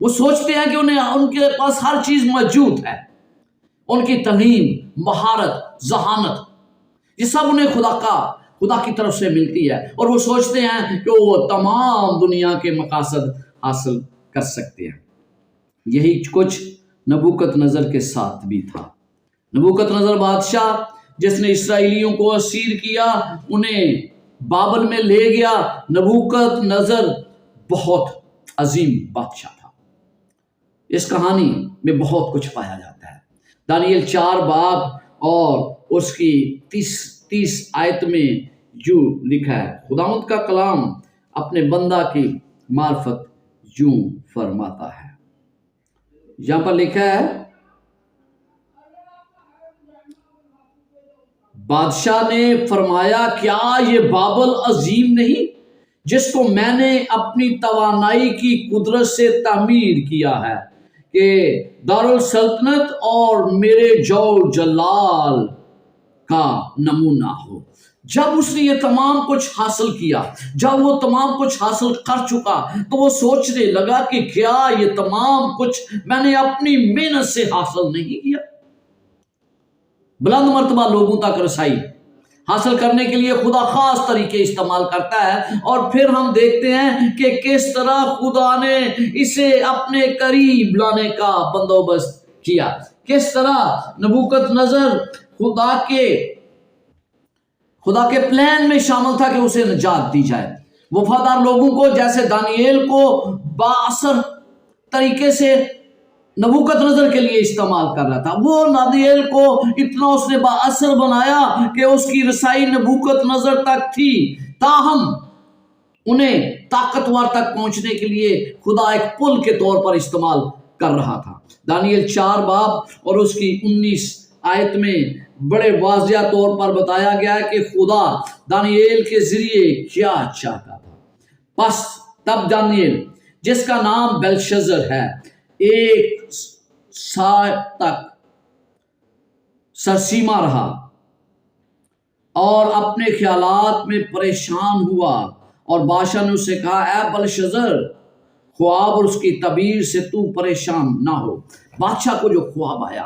وہ سوچتے ہیں کہ ان کے پاس ہر چیز موجود ہے، ان کی تعلیم، مہارت، ذہانت، یہ سب انہیں خدا کی طرف سے ملتی ہے، اور وہ سوچتے ہیں کہ وہ تمام دنیا کے مقاصد حاصل کر سکتے ہیں۔ یہی کچھ نبوکت نظر کے ساتھ بھی تھا۔ نبوکت نظر بادشاہ جس نے اسرائیلیوں کو اسیر کیا، انہیں بابل میں لے گیا، نبوکت نظر بہت عظیم بادشاہ تھا۔ اس کہانی میں بہت کچھ پایا جاتا ہے۔ دانیل 4 باب اور اس کی 30 آیت میں یوں لکھا ہے، خداوند کا کلام اپنے بندہ کی معرفت یوں فرماتا ہے۔ یہاں پر لکھا ہے، بادشاہ نے فرمایا، کیا یہ بابل عظیم نہیں جس کو میں نے اپنی توانائی کی قدرت سے تعمیر کیا ہے کہ دارالسلطنت اور میرے جو جلال کا نمونہ ہو۔ جب اس نے یہ تمام کچھ حاصل کیا، جب وہ تمام کچھ حاصل کر چکا، تو وہ سوچنے لگا کہ کیا یہ تمام کچھ میں نے اپنی محنت سے حاصل نہیں کیا؟ بلند مرتبہ لوگوں تک رسائی حاصل کرنے کے لیے خدا خاص طریقے استعمال کرتا ہے، اور پھر ہم دیکھتے ہیں کہ کس طرح خدا نے اسے اپنے قریب لانے کا بندوبست کیا، کس طرح نبوکت نظر خدا کے پلان میں شامل تھا کہ اسے نجات دی جائے۔ وفادار لوگوں کو جیسے دانیل کو بااثر طریقے سے نبوکت نظر کے لیے استعمال کر رہا تھا، وہ دانیل کو اتنا اس نے بااثر بنایا کہ اس کی رسائی نبوکت نظر تک تھی، تاہم انہیں طاقتور تک پہنچنے کے لیے خدا ایک پل کے طور پر استعمال کر رہا تھا۔ دانیل 4 باب اور اس کی 19 آیت میں بڑے واضح طور پر بتایا گیا ہے کہ خدا دانیل کے ذریعے کیا چاہتا تھا۔ بس تب دانیل، جس کا نام بیلشزر ہے، 1 سال تک سرسیما رہا اور اپنے خیالات میں پریشان ہوا، اور بادشاہ نے اسے کہا، اے بیلشزر، خواب اور اس کی تعبیر سے تو پریشان نہ ہو۔ بادشاہ کو جو خواب آیا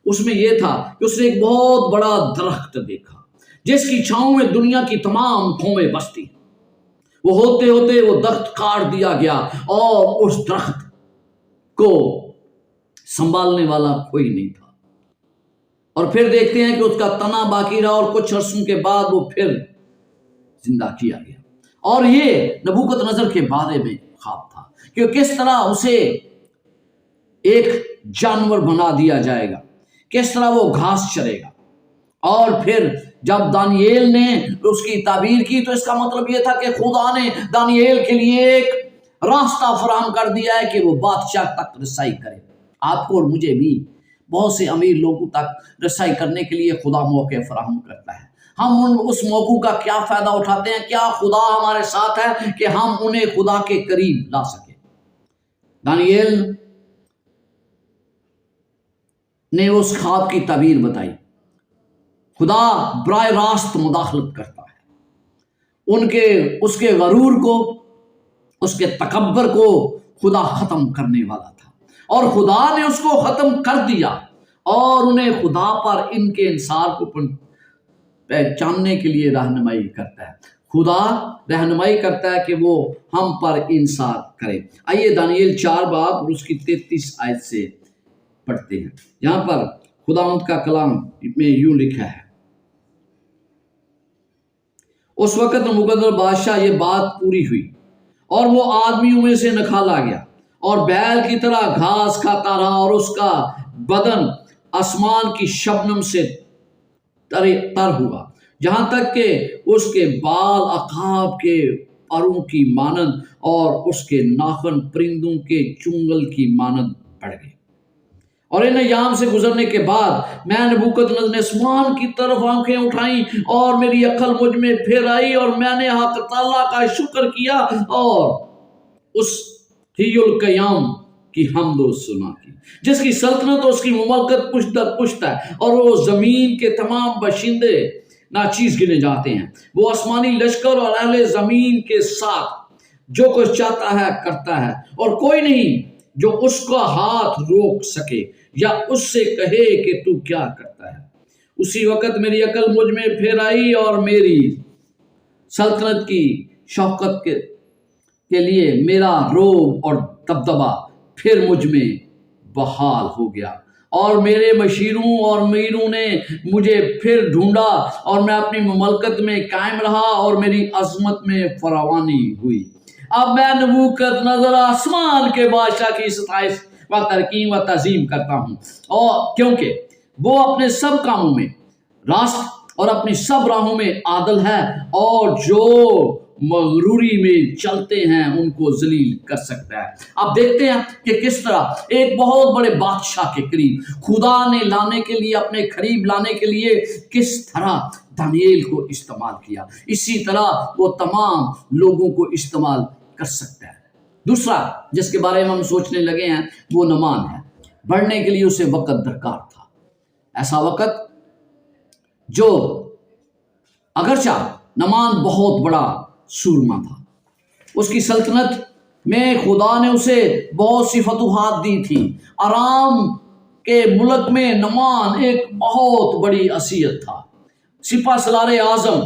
اس میں یہ تھا کہ اس نے ایک بہت بڑا درخت دیکھا جس کی چھاؤں میں دنیا کی تمام قومیں بستی۔ وہ ہوتے ہوتے وہ درخت کاٹ دیا گیا، اور اس درخت کو سنبھالنے والا کوئی نہیں تھا، اور پھر دیکھتے ہیں کہ اس کا تنا باقی رہا، اور کچھ عرصوں کے بعد وہ پھر زندہ کیا گیا۔ اور یہ نبوکت نظر کے بارے میں خواب تھا کہ کس طرح اسے ایک جانور بنا دیا جائے گا، کس طرح وہ گھاس چرے گا۔ اور پھر جب دانیل نے اس کی تعبیر کی تو اس کا مطلب یہ تھا کہ خدا نے دانیل کے لیے ایک راستہ فراہم کر دیا ہے کہ وہ بادشاہ تک رسائی کرے۔ آپ کو اور مجھے بھی بہت سے امیر لوگوں تک رسائی کرنے کے لیے خدا موقع فراہم کرتا ہے۔ ہم اس موقع کا کیا فائدہ اٹھاتے ہیں؟ کیا خدا ہمارے ساتھ ہے کہ ہم انہیں خدا کے قریب لا سکیں؟ دانیل نے اس خواب کی تعبیر بتائی۔ خدا براہ راست مداخلت کرتا ہے، اس کے غرور کو، اس کے تکبر کو خدا ختم کرنے والا تھا، اور خدا نے اس کو ختم کر دیا، اور انہیں خدا پر ان کے انصار کو پہچاننے کے لیے رہنمائی کرتا ہے۔ خدا رہنمائی کرتا ہے کہ وہ ہم پر انصار کرے۔ آئیے دانیل 4 باب اور اس کی 33 آیت سے پڑھتے ہیں۔ یہاں پر خداوند کا کلام میں یوں لکھا ہے، اس وقت نبوکدنصر بادشاہ یہ بات پوری ہوئی، اور وہ آدمیوں میں سے نکالا گیا، اور بیل کی طرح گھاس کھاتا رہا، اور اس کا بدن آسمان کی شبنم سے تر ہوا، جہاں تک کہ اس کے بال عقاب کے پروں کی مانند اور اس کے ناخن پرندوں کے چنگل کی مانند بڑھ گئے۔ اور ان ایام سے گزرنے کے بعد میں نبوکدنصر نے آسمان کی طرف آنکھیں اٹھائیں، اور میری عقل مجھ میں پھر آئی، اور میں نے حق تعالیٰ کا شکر کیا اور اس حی القیوم کی حمد و ثنا کی، جس کی سلطنت اور اس کی مملکت پشت در پشت ہے، اور وہ زمین کے تمام باشندے ناچیز گنے جاتے ہیں۔ وہ آسمانی لشکر اور اہل زمین کے ساتھ جو کچھ چاہتا ہے کرتا ہے، اور کوئی نہیں جو اس کا ہاتھ روک سکے یا اس سے کہے کہ تو کیا کرتا ہے۔ اسی وقت میری عقل مجھ میں پھر آئی اور میری سلطنت کی شوکت کے لیے میرا روب اور دبدبہ پھر مجھ میں بحال ہو گیا، اور میرے مشیروں اور میروں نے مجھے پھر ڈھونڈا، اور میں اپنی مملکت میں قائم رہا اور میری عظمت میں فراوانی ہوئی۔ اب میں نبوکت نظر آسمان کے بادشاہ کی ستائش و ترکیم و تعظیم کرتا ہوں، اور کیونکہ وہ اپنے سب کاموں میں راست اور اپنی سب راہوں میں عادل ہے، اور جو مغروری میں چلتے ہیں ان کو ذلیل کر سکتا ہے۔ آپ دیکھتے ہیں کہ کس طرح ایک بہت بڑے بادشاہ کے قریب خدا نے لانے کے لیے، اپنے قریب لانے کے لیے کس طرح دانیال کو استعمال کیا، اسی طرح وہ تمام لوگوں کو استعمال کر سکتا ہے۔ دوسرا جس کے بارے میں ہم سوچنے لگے ہیں وہ نعمان ہے۔ بڑھنے کے لیے اسے وقت درکار تھا، ایسا وقت جو اگرچہ نعمان بہت بڑا سورما تھا، اس کی سلطنت میں خدا نے اسے بہت سی فتوحات دی تھی۔ آرام کے ملک میں نعمان ایک بہت بڑی حیثیت تھا، سپہ سالار اعظم۔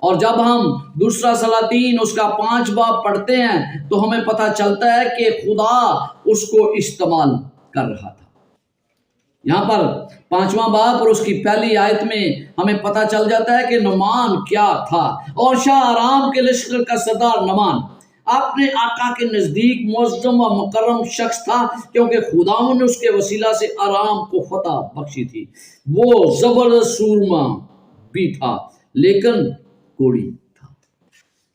اور جب ہم دوسرا سلاطین اس کا 5 باب پڑھتے ہیں تو ہمیں پتہ چلتا ہے کہ خدا اس کو استعمال کر رہا تھا۔ یہاں پر 5واں باب اور اس کی پہلی آیت میں ہمیں پتہ چل جاتا ہے کہ نعمان کیا تھا، اور شاہ آرام کے لشکر کا سردار نعمان اپنے آقا کے نزدیک معظم و مکرم شخص تھا، کیونکہ خداوند نے اس کے وسیلہ سے آرام کو فتح بخشی تھی۔ وہ زبردست سورما بھی تھا لیکن کوڑی تھا۔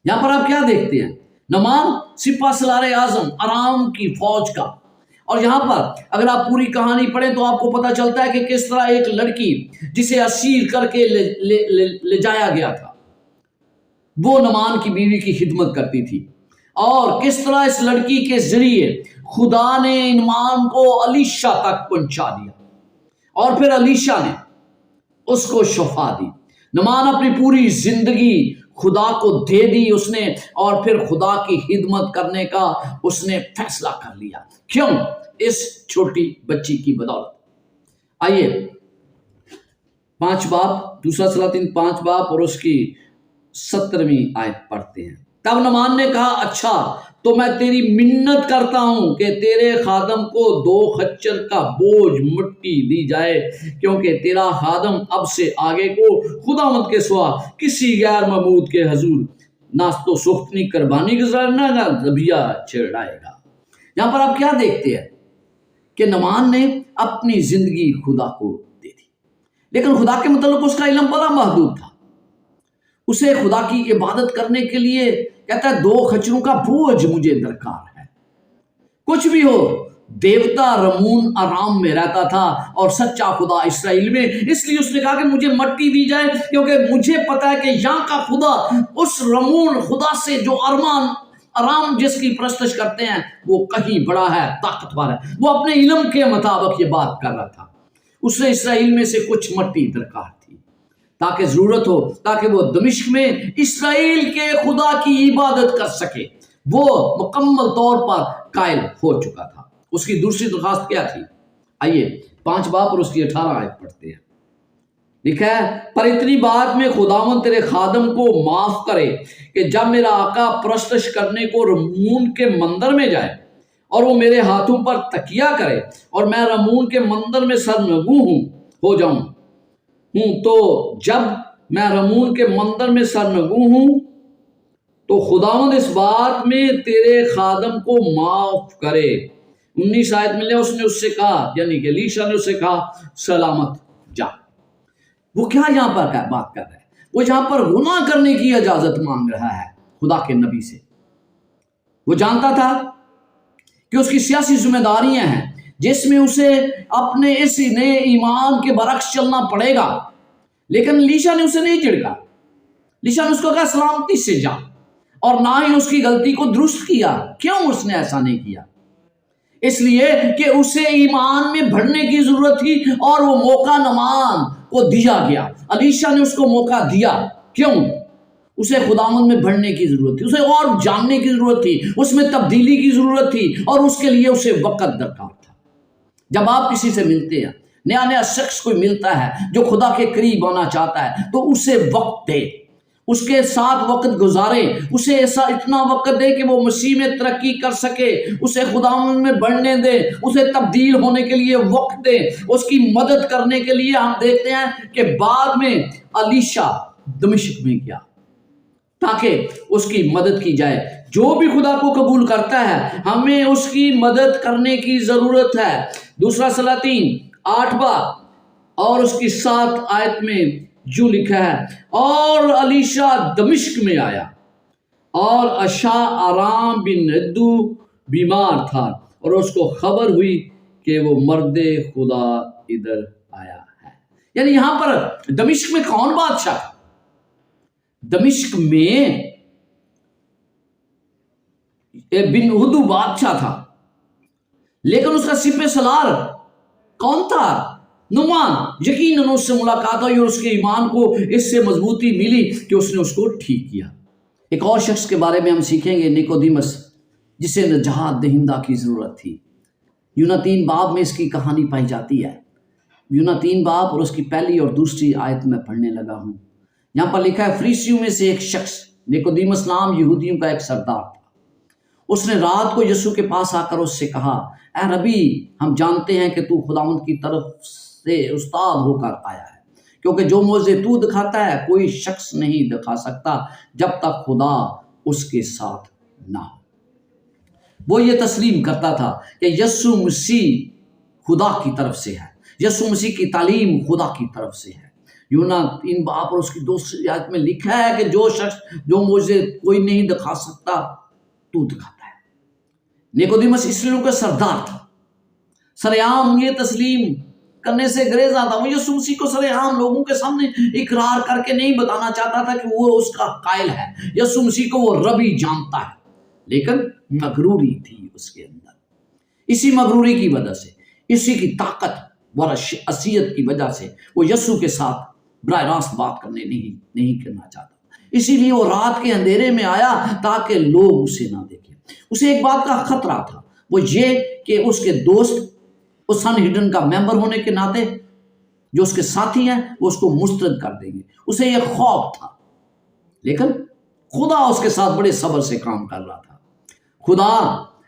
یہاں پر آپ کیا دیکھتے ہیں؟ نعمان سپہ سالار اعظم آرام کی فوج کا، اور یہاں پر اگر آپ پوری کہانی پڑھیں تو آپ کو پتہ چلتا ہے کہ کس طرح ایک لڑکی جسے اسیر کر کے لے جایا گیا تھا وہ نعمان کی بیوی کی خدمت کرتی تھی، اور کس طرح اس لڑکی کے ذریعے خدا نے نعمان کو الیشا تک پہنچا دیا، اور پھر الیشا نے اس کو شفا دی۔ نعمان اپنی پوری زندگی خدا کو دے دی اس نے، اور پھر خدا کی خدمت کرنے کا اس نے فیصلہ کر لیا۔ کیوں؟ اس چھوٹی بچی کی بدولت۔ آئیے 5 باب، دوسرا سلاطین 5 باب اور اس کی 17ویں آیت پڑھتے ہیں۔ تب نعمان نے کہا، اچھا تو میں تیری منت کرتا ہوں کہ تیرے خادم کو 2 خچر کا بوجھ مٹی دی جائے، کیونکہ تیرا خادم اب سے آگے کو خداوند کے سوا کسی غیر معبود کے حضور نہ تو سختنی قربانی گزارنا نہ ذبیحہ چڑھائے گا۔ یہاں پر آپ کیا دیکھتے ہیں کہ نعمان نے اپنی زندگی خدا کو دے دی، لیکن خدا کے متعلق اس کا علم بڑا محدود تھا۔ اسے خدا کی عبادت کرنے کے لیے کہتا ہے 2 خچروں کا بوجھ مجھے درکار ہے۔ کچھ بھی ہو، دیوتا رمون آرام میں رہتا تھا اور سچا خدا اسرائیل میں، اس لیے اس نے کہا کہ مجھے مٹی دی جائے، کیونکہ مجھے پتا ہے کہ یہاں کا خدا اس رمون خدا سے جو آرام جس کی پرستش کرتے ہیں وہ کہیں بڑا ہے، طاقتور ہے۔ وہ اپنے علم کے مطابق یہ بات کر رہا تھا۔ اسے اسرائیل میں سے کچھ مٹی درکار تھی تاکہ ضرورت ہو، تاکہ وہ دمشق میں اسرائیل کے خدا کی عبادت کر سکے۔ وہ مکمل طور پر قائل ہو چکا تھا۔ اس کی دوسری درخواست کیا تھی؟ آئیے 5 باب اور اس کی 18 آیت پڑھتے ہیں۔ لکھا ہے، پر اتنی بات میں خداوند تیرے خادم کو معاف کرے کہ جب میرا آقا پرستش کرنے کو رمون کے مندر میں جائے اور وہ میرے ہاتھوں پر تکیہ کرے اور میں رمون کے مندر میں سرنگوں ہو جاؤں تو جب میں رمون کے مندر میں سرنگوں ہوں تو خداوند اس بات میں تیرے خادم کو معاف کرے۔ 19 آیت میں اس نے اس سے کہا، یعنی کہ الیشا نے اس سے کہا، سلامت جا۔ وہ کیا یہاں پر بات کر رہا ہے؟ وہ یہاں پر گناہ کرنے کی اجازت مانگ رہا ہے خدا کے نبی سے۔ وہ جانتا تھا کہ اس کی سیاسی ذمہ داریاں ہیں جس میں اسے اپنے اس نئے ایمان کے برعکس چلنا پڑے گا، لیکن الیشا نے اسے نہیں جھڑکا۔ الیشا نے اس کو کہا سلامتی سے جا، اور نہ ہی اس کی غلطی کو درست کیا۔ کیوں اس نے ایسا نہیں کیا؟ اس لیے کہ اسے ایمان میں بڑھنے کی ضرورت تھی، اور وہ موقع نعمان کو دیا گیا۔ الیشا نے اس کو موقع دیا۔ کیوں؟ اسے خداوند میں بڑھنے کی ضرورت تھی، اسے اور جاننے کی ضرورت تھی، اس میں تبدیلی کی ضرورت تھی، اور اس کے لیے اسے وقت درکار تھا۔ جب آپ کسی سے ملتے ہیں، نیا شخص کوئی ملتا ہے جو خدا کے قریب آنا چاہتا ہے، تو اسے وقت دے، اس کے ساتھ وقت گزارے، اسے ایسا اتنا وقت دے کہ وہ مسیح میں ترقی کر سکے، اسے خداوند میں بڑھنے دے، اسے تبدیل ہونے کے لیے وقت دے، اس کی مدد کرنے کے لیے۔ ہم دیکھتے ہیں کہ بعد میں الیشا دمشق میں گیا تاکہ اس کی مدد کی جائے۔ جو بھی خدا کو قبول کرتا ہے، ہمیں اس کی مدد کرنے کی ضرورت ہے۔ دوسرا سلاطین 8 اور اس کی 7 آیت میں جو لکھا ہے، اور الیشا دمشق میں آیا اور اشا آرام بن ندو بیمار تھا، اور اس کو خبر ہوئی کہ وہ مرد خدا ادھر آیا ہے۔ یعنی یہاں پر دمشق میں کون بادشاہ تھا؟ دمشق میں بن ہدو بادشاہ تھا، لیکن اس کا سپہ سالار کون تھا؟ نعمان۔ یقیناً اس سے ملاقات ہوئی اور اس کے ایمان کو اس سے مضبوطی ملی کہ اس نے اس کو ٹھیک کیا۔ ایک اور شخص کے بارے میں ہم سیکھیں گے، نیکودیمس، جسے نجات دہندہ کی ضرورت تھی۔ یونا 3 باب میں اس کی کہانی پائی جاتی ہے۔ یونا 3 باب اور اس کی پہلی اور دوسری آیت میں پڑھنے لگا ہوں۔ یہاں پر لکھا ہے، فریسیوں میں سے ایک شخص، نیکودیمس نام یہودیوں کا ایک سردار تھا، اس نے رات کو یسوع کے پاس آ کر اس سے کہا، اے ربی، ہم جانتے ہیں کہ تو خداوند کی طرف سے استاد ہو کر آیا ہے، کیونکہ جو معجزے تو دکھاتا ہے کوئی شخص نہیں دکھا سکتا جب تک خدا اس کے ساتھ نہ ہو۔ وہ یہ تسلیم کرتا تھا کہ یسوع مسیح خدا کی طرف سے ہے، یسوع مسیح کی تعلیم خدا کی طرف سے ہے۔ یونا 3 باب اور اس کی دوسری آیت میں لکھا ہے کہ جو شخص جو معجزے کوئی نہیں دکھا سکتا تو دکھاتا ہے۔ نیکودیمس اسرائیلیوں کا سردار تھا، سر عام یہ تسلیم کرنے سے گریز آتا، وہ یسوع مسیح کو سر عام لوگوں کے سامنے اقرار کر کے نہیں بتانا چاہتا تھا کہ وہ اس کا قائل ہے، یسوع مسیح کو وہ ربی جانتا ہے، لیکن مغروری تھی اس کے اندر۔ اسی مغروری کی وجہ سے، اسی کی طاقت و حیثیت کی وجہ سے وہ یسوع کے ساتھ براہ راست بات کرنے نہیں کرنا چاہتا، اسی لیے وہ رات کے اندھیرے میں آیا تاکہ لوگ اسے نہ دیکھیں۔ اسے ایک بات کا خطرہ تھا، وہ یہ کہ اس کے دوست اس سنہیڈرین کا ممبر ہونے کے ناطے جو اس کے ساتھی ہیں وہ اس کو مسترد کر دیں گے، اسے یہ خوف تھا، لیکن خدا اس کے ساتھ بڑے صبر سے کام کر رہا تھا۔ خدا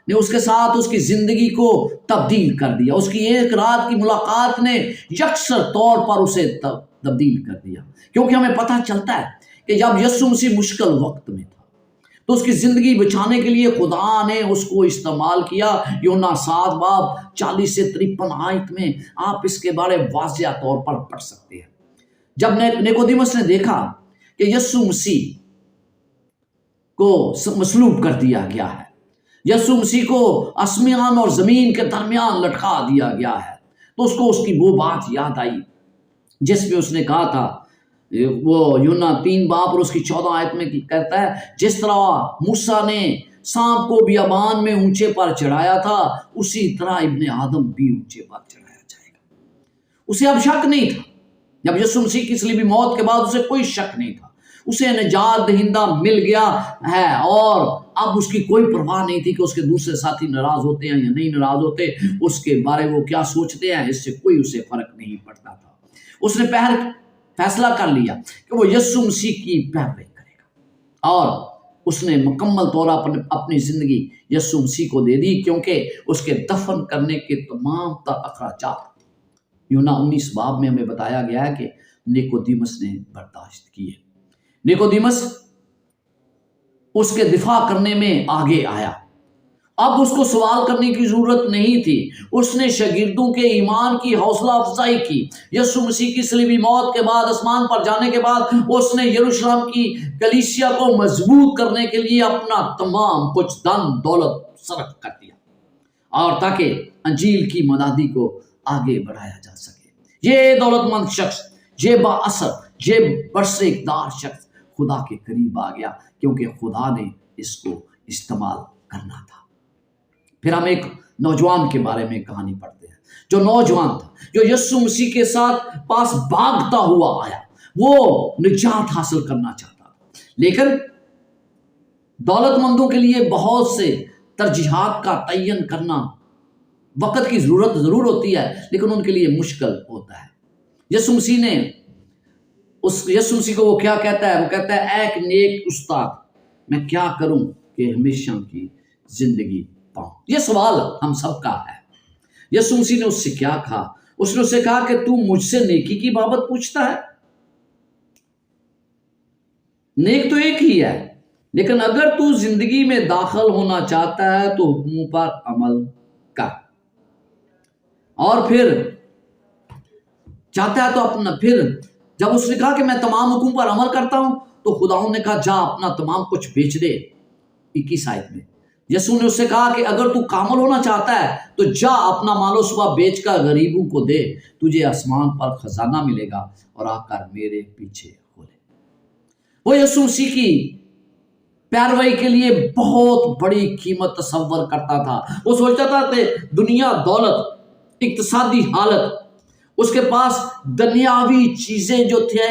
نے اس کے ساتھ اس کی زندگی کو تبدیل کر دیا، اس کی ایک رات کی ملاقات نے یکسر طور پر اسے تبدیل کر دیا، کیونکہ ہمیں پتہ چلتا ہے کہ جب یسوع مسیح مشکل وقت میں تھا تو اس کی زندگی بچانے کے لیے خدا نے اس کو استعمال کیا۔ یونا 7 باب 40 سے 53 آیت میں آپ اس کے بارے واضح طور پر پڑھ سکتے ہیں۔ جب نیکودیمس نے دیکھا کہ یسوع مسیح کو مصلوب کر دیا گیا ہے، یسوع مسیح کو آسمان اور زمین کے درمیان لٹکا دیا گیا ہے، تو اس کو اس کی وہ بات یاد آئی جس میں اس نے کہا تھا، وہ یونا 3 باب اور اس کی 14 آیت میں کہتا ہے، جس طرح موسیٰ نے سانپ کو بیابان میں اونچے پر چڑھایا تھا، اسی طرح ابن آدم بھی اونچے پر چڑھایا جائے گا۔ اسے اب شک نہیں تھا، جب یسوع مسیح کی صلیبی موت کے بعد اسے کوئی شک نہیں تھا، اسے نجات دہندہ مل گیا ہے، اور اب اس کی کوئی پرواہ نہیں تھی کہ اس کے دوسرے ساتھی ناراض ہوتے ہیں یا نہیں ناراض ہوتے، اس کے بارے وہ کیا سوچتے ہیں، اس سے کوئی اسے فرق نہیں پڑتا تھا۔ اس نے فیصلہ کر لیا کہ وہ یسوع مسیح کی پیروی کرے گا، اور اس نے مکمل طور پر اپنی زندگی یسوع مسیح کو دے دی، کیونکہ اس کے دفن کرنے کے تمام تر اخراجات یونا 19 باب میں ہمیں بتایا گیا ہے کہ نیکودیمس نے برداشت کیے۔ نیکودیمس اس کے دفاع کرنے میں آگے آیا، اب اس کو سوال کرنے کی ضرورت نہیں تھی، اس نے شاگردوں کے ایمان کی حوصلہ افزائی کی۔ یسوع مسیح کی صلیبی موت کے بعد، آسمان پر جانے کے بعد، اس نے یروشلم کی کلیسیا کو مضبوط کرنے کے لیے اپنا تمام کچھ دن دولت صرف کر دیا، اور تاکہ انجیل کی منادی کو آگے بڑھایا جا سکے۔ یہ دولت مند شخص، یہ با اثر، یہ برس اقتدار شخص خدا کے قریب آ گیا، کیونکہ خدا نے اس کو استعمال کرنا تھا۔ پھر ہم ایک نوجوان کے بارے میں کہانی پڑھتے ہیں، جو نوجوان تھا، جو یسوع مسیح کے ساتھ پاس بھاگتا ہوا آیا، وہ نجات حاصل کرنا چاہتا تھا، لیکن دولت مندوں کے لیے بہت سے ترجیحات کا تعین کرنا وقت کی ضرورت ضرور ہوتی ہے، لیکن ان کے لیے مشکل ہوتا ہے۔ یسوع مسیح کو وہ کیا کہتا ہے؟ وہ کہتا ہے، اے ایک نیک استاد، میں کیا کروں کہ ہمیشہ کی زندگی پاؤں؟ یہ سوال ہم سب کا ہے۔ یسوع مسیح نے اس سے کیا کہا؟ اس نے اس سے کہا کہ تو مجھ سے نیکی کی بابت پوچھتا ہے؟ نیک تو ایک ہی ہے، لیکن اگر تو زندگی میں داخل ہونا چاہتا ہے تو حکموں پر عمل کر، اور پھر چاہتا ہے تو اپنا، پھر جب اس نے کہا کہ میں تمام حکم پر عمل کرتا ہوں، تو خداوند نے کہا جا اپنا تمام کچھ بیچ دے۔ 21 آیت میں یسوع نے اس سے کہا کہ اگر تو کامل ہونا چاہتا ہے تو جا اپنا مال و صبح بیچ کر غریبوں کو دے، تجھے آسمان پر خزانہ ملے گا، اور آ کر میرے پیچھے ہو لے۔ وہ یسوع مسیح کی پیروی کے لیے بہت بڑی قیمت تصور کرتا تھا۔ وہ سوچتا تھا کہ دنیا، دولت، اقتصادی حالت، اس کے پاس دنیاوی چیزیں جو تھے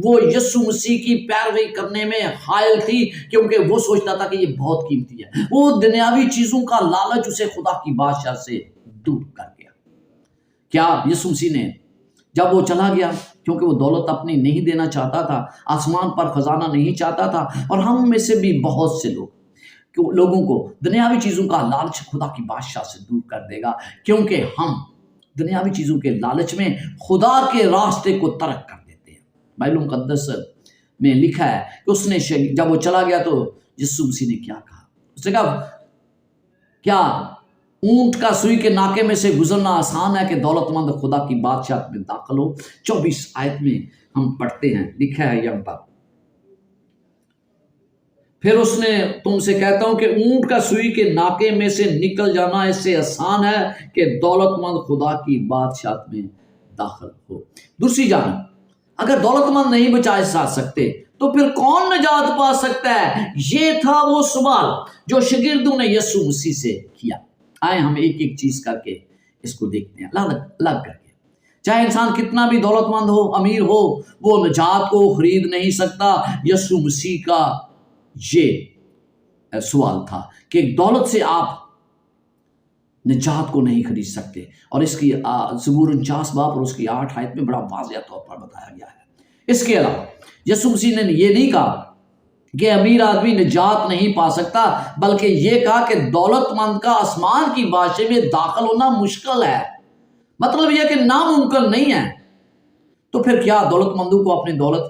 وہ یسوع مسیح کی پیروی کرنے میں حائل تھی، کیونکہ وہ سوچتا تھا کہ یہ بہت قیمتی ہے۔ وہ دنیاوی چیزوں کا لالچ اسے خدا کی بادشاہ سے دور کر گیا۔ کیا یسوع مسیح نے جب وہ چلا گیا، کیونکہ وہ دولت اپنی نہیں دینا چاہتا تھا، آسمان پر خزانہ نہیں چاہتا تھا، اور ہم میں سے بھی بہت سے لوگوں کو دنیاوی چیزوں کا لالچ خدا کی بادشاہ سے دور کر دے گا، کیونکہ ہم دنیاوی چیزوں کے لالچ میں خدا کے راستے کو ترک کر دیتے ہیں۔ بائبل مقدس میں لکھا ہے کہ اس نے جب وہ چلا گیا تو یسوع مسیح نے کیا کہا؟ اس نے کہا کیا اونٹ کا سوئی کے ناکے میں سے گزرنا آسان ہے کہ دولت مند خدا کی بادشاہت میں داخل ہو؟ 24 آیت میں ہم پڑھتے ہیں، لکھا ہے یہاں پر، پھر اس نے تم سے کہتا ہوں کہ اونٹ کا سوئی کے ناکے میں سے نکل جانا اس سے آسان ہے کہ دولت مند خدا کی بادشاہت میں داخل ہو۔ دوسری جانب اگر دولت مند نہیں بچا جا سکتے تو پھر کون نجات پا سکتا ہے؟ یہ تھا وہ سوال جو شاگردوں نے یسوع مسیح سے کیا۔ آئے ہم ایک ایک چیز کر کے اس کو دیکھتے ہیں، الگ کر کے۔ چاہے انسان کتنا بھی دولت مند ہو، امیر ہو، وہ نجات کو خرید نہیں سکتا۔ یسوع مسیح کا یہ سوال تھا کہ دولت سے آپ نجات کو نہیں خرید سکتے، اور اس کی زبور 49 باب اور اس کی 8 آیت میں بڑا واضح طور پر بتایا گیا ہے۔ اس کے علاوہ یسوع مسیح نے یہ نہیں کہا کہ امیر آدمی نجات نہیں پا سکتا، بلکہ یہ کہا کہ دولت مند کا آسمان کی بادشاہی میں داخل ہونا مشکل ہے، مطلب یہ کہ ناممکن نہیں ہے۔ تو پھر کیا دولت مندوں کو اپنی دولت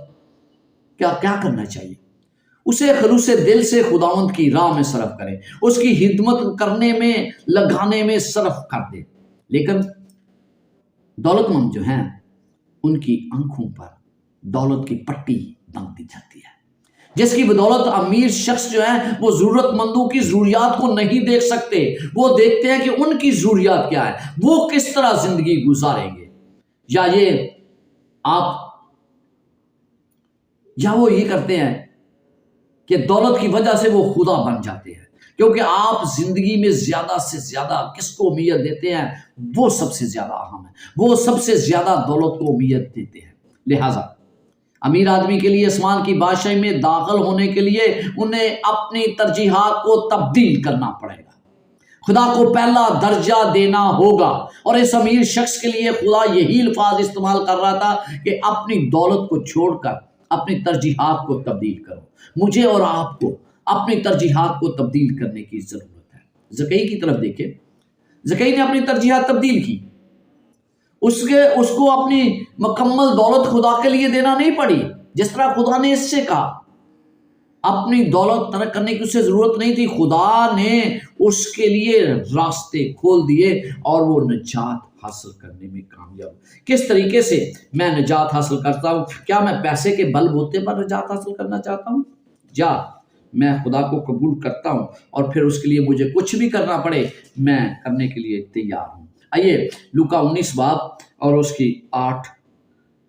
کیا کرنا چاہیے؟ اسے خلوص دل سے خداوند کی راہ میں صرف کرے، اس کی خدمت کرنے میں، لگانے میں صرف کر دے۔ لیکن دولت مند جو ہیں ان کی آنکھوں پر دولت کی پٹی باندھ دی جاتی ہے، جس کی بدولت امیر شخص جو ہے وہ ضرورت مندوں کی ضروریات کو نہیں دیکھ سکتے۔ وہ دیکھتے ہیں کہ ان کی ضروریات کیا ہے، وہ کس طرح زندگی گزاریں گے، یا وہ یہ کرتے ہیں کہ دولت کی وجہ سے وہ خدا بن جاتے ہیں، کیونکہ آپ زندگی میں زیادہ سے زیادہ کس کو اہمیت دیتے ہیں، وہ سب سے زیادہ اہم ہے، وہ سب سے زیادہ دولت کو اہمیت دیتے ہیں۔ لہٰذا امیر آدمی کے لیے آسمان کی بادشاہی میں داخل ہونے کے لیے انہیں اپنی ترجیحات کو تبدیل کرنا پڑے گا، خدا کو پہلا درجہ دینا ہوگا۔ اور اس امیر شخص کے لیے خدا یہی الفاظ استعمال کر رہا تھا کہ اپنی دولت کو چھوڑ کر اپنی ترجیحات کو تبدیل کرو۔ مجھے اور آپ کو اپنی ترجیحات کو تبدیل کرنے کی ضرورت ہے۔ زکئی کی طرف دیکھیں، زکئی نے اپنی ترجیحات تبدیل کی، اس کو اپنی مکمل دولت خدا کے لیے دینا نہیں پڑی، جس طرح خدا نے اس سے کہا اپنی دولت ترک کرنے کی اسے ضرورت نہیں تھی۔ خدا نے اس کے لیے راستے کھول دیے اور وہ نجات حاصل کرنے میں کامیاب۔ کس طریقے سے میں نجات حاصل کرتا ہوں؟ کیا میں پیسے کے بل بوتے پر نجات حاصل کرنا چاہتا ہوں؟ یا میں خدا کو قبول کرتا ہوں اور پھر اس کے لیے مجھے کچھ بھی کرنا پڑے میں کرنے کے لیے تیار ہوں؟ آئیے لوکا 19 باب اور اس کی 8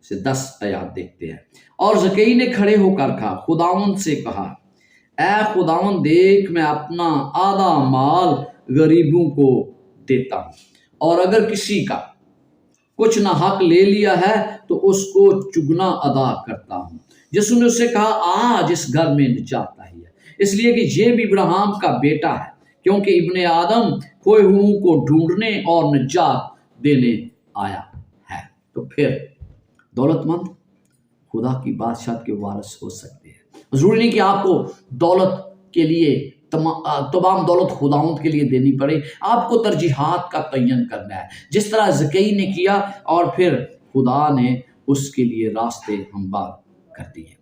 سے 10 آیات دیکھتے ہیں۔ اور زکئی نے کھڑے ہو کر کہا، خداوند سے کہا، اے خداوند دیکھ، میں اپنا آدھا مال غریبوں کو دیتا ہوں، اور اگر کسی کا کچھ نہ حق لے لیا ہے تو اس کو چگنا ادا کرتا ہوں۔ یسوع نے اس سے کہا آج اس گھر میں نجات آئی ہے، اس لیے کہ یہ بھی ابراہیم کا بیٹا ہے، کیونکہ ابن آدم کھوئے ہوئوں کو ڈھونڈنے اور نجات دینے آیا ہے۔ تو پھر دولت مند خدا کی بادشاہت کے وارث ہو سکتے ہیں۔ ضروری نہیں کہ آپ کو دولت کے لیے تمام دولت خداوند کے لیے دینی پڑے، آپ کو ترجیحات کا تعین کرنا ہے، جس طرح زکی نے کیا اور پھر خدا نے اس کے لیے راستے ہموار کر دیے۔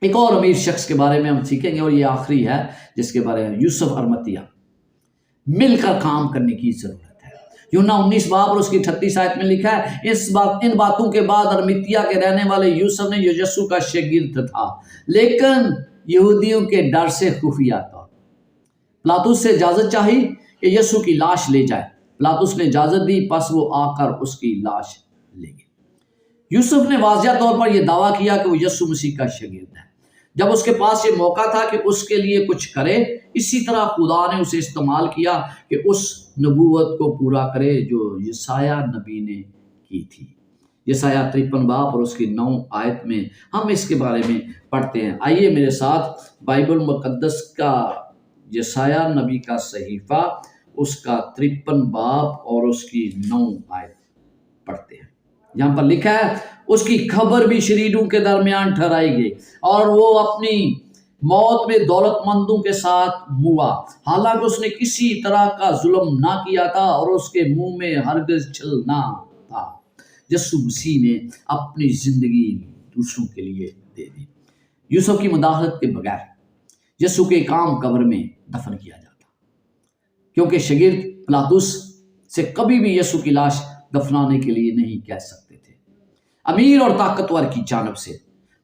ایک اور امیر شخص کے بارے میں ہم سیکھیں گے، اور یہ آخری ہے جس کے بارے میں یوسف ارمتیہ۔ مل کر کام کرنے کی ضرورت ہے۔ یوحنا 19 باب اور اس کی 38 آیت میں لکھا ہے، ان باتوں کے بعد ارمتیہ کے رہنے والے یوسف نے جو یسوع کا شاگرد تھا لیکن یہودیوں کے ڈر سے خفیہ طور پلاطس سے اجازت چاہی کہ یسوع کی لاش لے جائے۔ پلاطس نے اجازت دی، پس وہ آ کر اس کی لاش لے گئے۔ یوسف نے واضح طور پر یہ دعویٰ کیا کہ وہ یسوع مسیح کا شاگرد ہے۔ جب اس کے پاس یہ موقع تھا کہ اس کے لیے کچھ کرے، اسی طرح خدا نے اسے استعمال کیا کہ اس نبوت کو پورا کرے جو یسایہ نبی نے کی تھی۔ یسایہ 53 باب اور اس کی 9 آیت میں ہم اس کے بارے میں پڑھتے ہیں۔ آئیے میرے ساتھ بائبل مقدس کا یسایہ نبی کا صحیفہ، اس کا 53 باب اور اس کی 9 آیت پڑھتے ہیں۔ یہاں پر لکھا ہے، اس کی خبر بھی شریروں کے درمیان ٹھہرائی گئی اور وہ اپنی موت میں دولت مندوں کے ساتھ ہوا، حالانکہ اس نے کسی طرح کا ظلم نہ کیا تھا اور اس کے منہ میں ہرگز چھل نہ تھا۔ یسوع مسیح نے اپنی زندگی دوسروں کے لیے دے دی۔ یوسف کی مداخلت کے بغیر یسوع کے کام قبر میں دفن کیا جاتا، کیونکہ شاگرد پلاطس سے کبھی بھی یسوع کی لاش دفنانے کے لیے نہیں کہہ سکتے تھے۔ امیر اور طاقتور کی جانب سے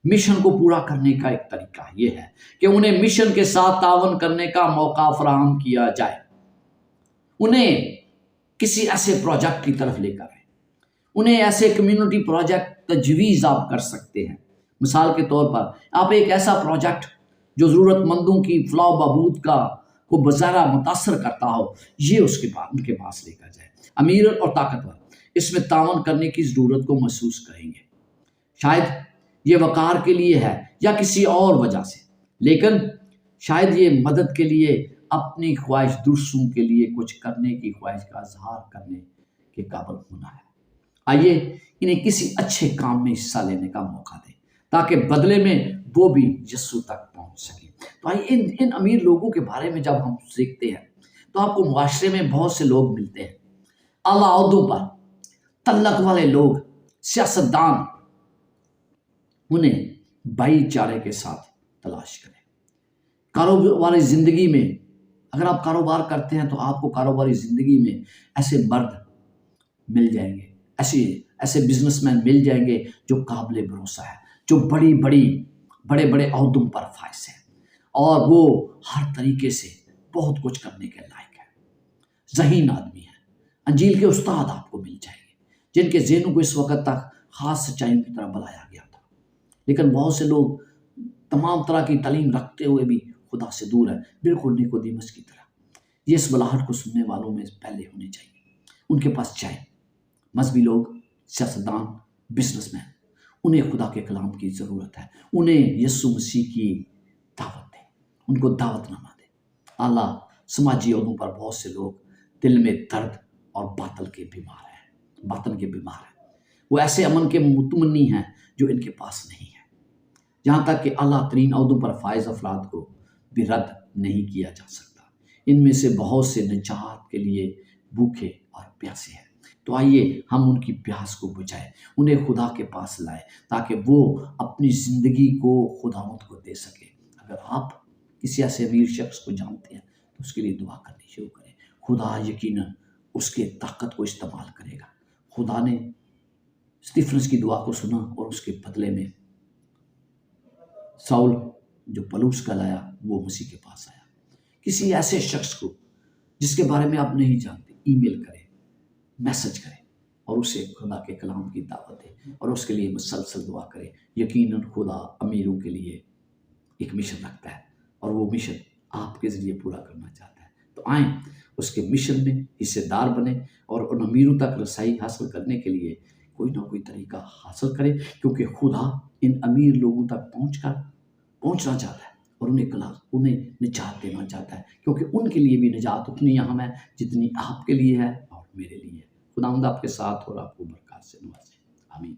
مشن کو پورا کرنے کا ایک طریقہ یہ ہے کہ انہیں مشن کے ساتھ تعاون کرنے کا موقع فراہم کیا جائے، انہیں کسی ایسے پروجیکٹ کی طرف لے کر آئے، انہیں ایسے کمیونٹی پروجیکٹ تجویز آپ کر سکتے ہیں۔ مثال کے طور پر آپ ایک ایسا پروجیکٹ جو ضرورت مندوں کی فلاح و بہبود کو بظاہرہ متاثر کرتا ہو، یہ ان کے پاس لے کر جائے۔ امیر اور طاقتور اس میں تعاون کرنے کی ضرورت کو محسوس کریں گے، شاید یہ وقار کے لیے ہے یا کسی اور وجہ سے، لیکن شاید یہ مدد کے لیے اپنی خواہش دوسروں کے لیے کچھ کرنے کی خواہش کا اظہار کرنے کے قابل ہونا ہے۔ آئیے انہیں کسی اچھے کام میں حصہ لینے کا موقع دیں تاکہ بدلے میں وہ بھی یسوع تک پہنچ سکیں۔ تو آئیے ان امیر لوگوں کے بارے میں جب ہم سیکھتے ہیں تو آپ کو معاشرے میں بہت سے لوگ ملتے ہیں، اعلیٰ عہدوں پر تعلق والے لوگ، سیاستدان، انہیں بھائی چارے کے ساتھ تلاش کریں۔ کاروباری زندگی میں اگر آپ کاروبار کرتے ہیں تو آپ کو کاروباری زندگی میں ایسے مرد مل جائیں گے، ایسے بزنس مین مل جائیں گے جو قابل بھروسہ ہے، جو بڑے عہدوں پر فائز ہیں، اور وہ ہر طریقے سے بہت کچھ کرنے کے لائق ہے، ذہین آدمی ہے۔ انجیل کے استاد آپ کو مل جائیں گے جن کے ذہنوں کو اس وقت تک خاص سچائیوں کی طرح بلایا گیا تھا، لیکن بہت سے لوگ تمام طرح کی تعلیم رکھتے ہوئے بھی خدا سے دور ہیں، بالکل نیکودیمس کی طرح۔ یہ اس بلاہٹ کو سننے والوں میں پہلے ہونے چاہیے۔ ان کے پاس جائیں، مذہبی لوگ، سیاستدان، بزنس مین، انہیں خدا کے کلام کی ضرورت ہے، انہیں یسوع مسیح کی دعوت دیں، ان کو دعوت نامہ دیں۔ اعلیٰ سماجی عہدوں پر بہت سے لوگ دل میں درد اور باطن کے بیمار ہیں، وہ ایسے امن کے متمنی ہیں جو ان کے پاس نہیں ہے، جہاں تک کہ اعلیٰ ترین عہدوں پر فائز افراد کو بھی رد نہیں کیا جا سکتا۔ ان میں سے بہت سے نجات کے لیے بھوکے اور پیاسے ہیں۔ تو آئیے ہم ان کی پیاس کو بجھائیں، انہیں خدا کے پاس لائیں تاکہ وہ اپنی زندگی کو خداوند کو دے سکے۔ اگر آپ کسی ایسے امیر شخص کو جانتے ہیں تو اس کے لیے دعا کرنی شروع کریں، خدا یقیناً اس کے طاقت کو استعمال کرے گا۔ خدا نے اسطیفنس کی دعا کو سنا اور اس کے بدلے میں ساؤل جو پلوس کا لایا وہ مسیح کے پاس آیا۔ کسی ایسے شخص کو جس کے بارے میں آپ نہیں جانتے، ای میل کریں، میسج کریں اور اسے خدا کے کلام کی دعوت دیں اور اس کے لیے مسلسل دعا کریں۔ یقیناً خدا امیروں کے لیے ایک مشن رکھتا ہے اور وہ مشن آپ کے ذریعے پورا کرنا چاہتا ہے۔ تو آئیں اس کے مشن میں حصے دار بنیں اور ان امیروں تک رسائی حاصل کرنے کے لیے کوئی نہ کوئی طریقہ حاصل کرے، کیونکہ خدا ان امیر لوگوں تک پہنچنا چاہتا ہے اور انہیں نجات دینا چاہتا ہے، کیونکہ ان کے لیے بھی نجات اتنی اہم ہے جتنی آپ کے لیے ہے اور میرے لیے ہے۔ خداوند آپ کے ساتھ اور آپ کو برکات سے نوازے، آمین۔